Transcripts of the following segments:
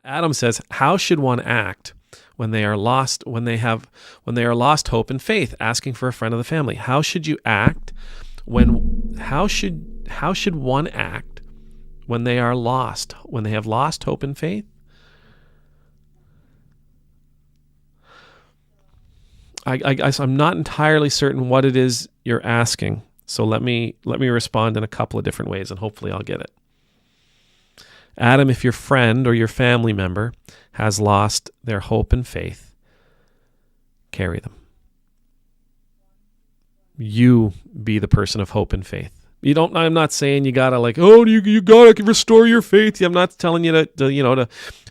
Adam says, "How should one act when they are lost? When they are lost hope and faith?" Asking for a friend of the family. How should you act when? How should one act when they are lost? When they have lost hope and faith? I'm not entirely certain what it is you're asking. So let me respond in a couple of different ways, and hopefully I'll get it. Adam, if your friend or your family member has lost their hope and faith, carry them. You be the person of hope and faith. I'm not saying you gotta you gotta restore your faith. I'm not telling you to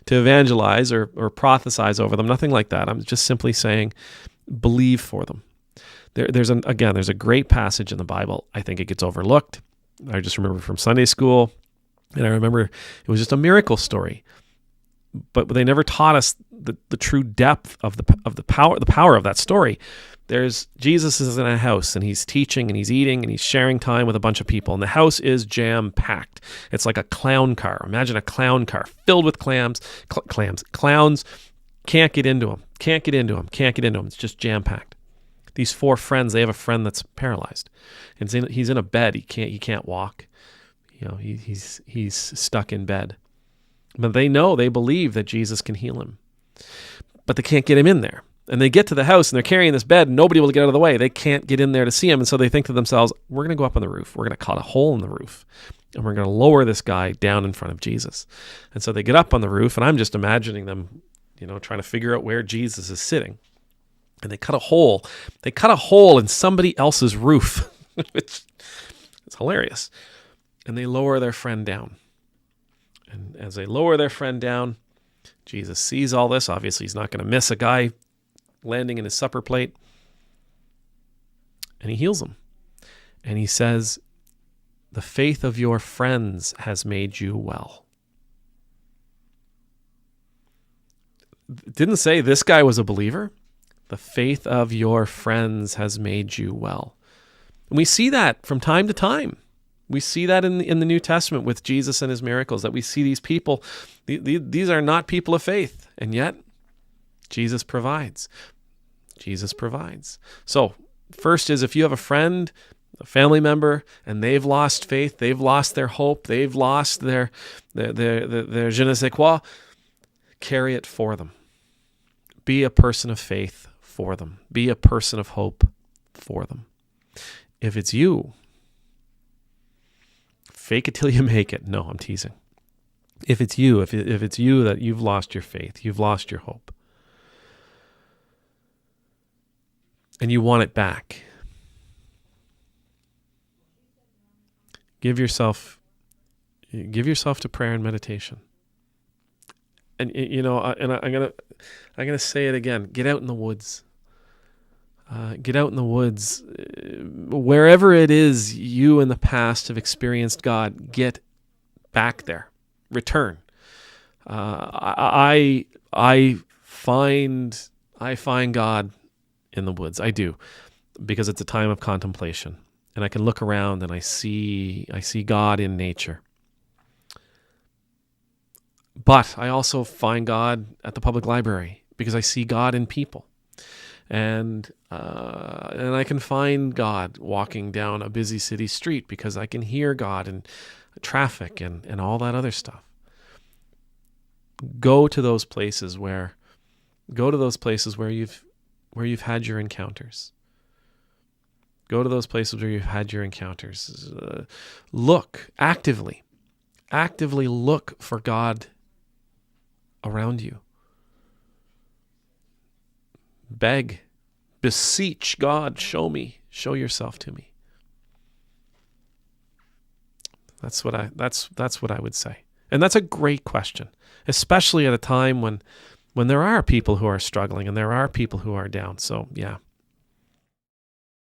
evangelize or prophesize over them. Nothing like that. I'm just simply saying, believe for them. There's a great passage in the Bible. I think it gets overlooked. I just remember from Sunday school. And I remember it was just a miracle story, but they never taught us the true depth of the power of that story. Jesus is in a house and he's teaching and he's eating and he's sharing time with a bunch of people, and the house is jam packed. It's like a clown car. Imagine a clown car filled with clowns. Can't get into them. It's just jam packed. These four friends, they have a friend that's paralyzed, and he's in a bed. He can't walk. He's stuck in bed. But they believe that Jesus can heal him. But they can't get him in there. And they get to the house and they're carrying this bed and nobody will get out of the way. They can't get in there to see him. And so they think to themselves, we're going to go up on the roof. We're going to cut a hole in the roof. And we're going to lower this guy down in front of Jesus. And so they get up on the roof, and I'm just imagining them, trying to figure out where Jesus is sitting. And they cut a hole. They cut a hole in somebody else's roof. It's hilarious. And they lower their friend down. And as they lower their friend down, Jesus sees all this. Obviously, he's not going to miss a guy landing in his supper plate. And he heals him. And he says, "The faith of your friends has made you well." It didn't say this guy was a believer. The faith of your friends has made you well. And we see that from time to time. We see that in the New Testament with Jesus and his miracles, that we see these people, these are not people of faith, and yet Jesus provides. Jesus provides. So first is, if you have a friend, a family member, and they've lost faith, they've lost their hope, they've lost their je ne sais quoi, carry it for them. Be a person of faith for them. Be a person of hope for them. If it's you, fake it till you make it. No, I'm teasing. If it's you, if it's you that you've lost your faith, you've lost your hope, and you want it back, give yourself to prayer and meditation. And I'm gonna say it again. Get out in the woods. Get out in the woods. Wherever it is you in the past have experienced God, get back there. Return. I find God in the woods. I do, because it's a time of contemplation, and I can look around and I see God in nature. But I also find God at the public library, because I see God in people. And I can find God walking down a busy city street, because I can hear God in traffic and all that other stuff. Go to those places where you've had your encounters. Go to those places where you've had your encounters. Look actively look for God around you. Beg, beseech God, show yourself to me. That's what I would say. And that's a great question, especially at a time when there are people who are struggling and there are people who are down. So yeah,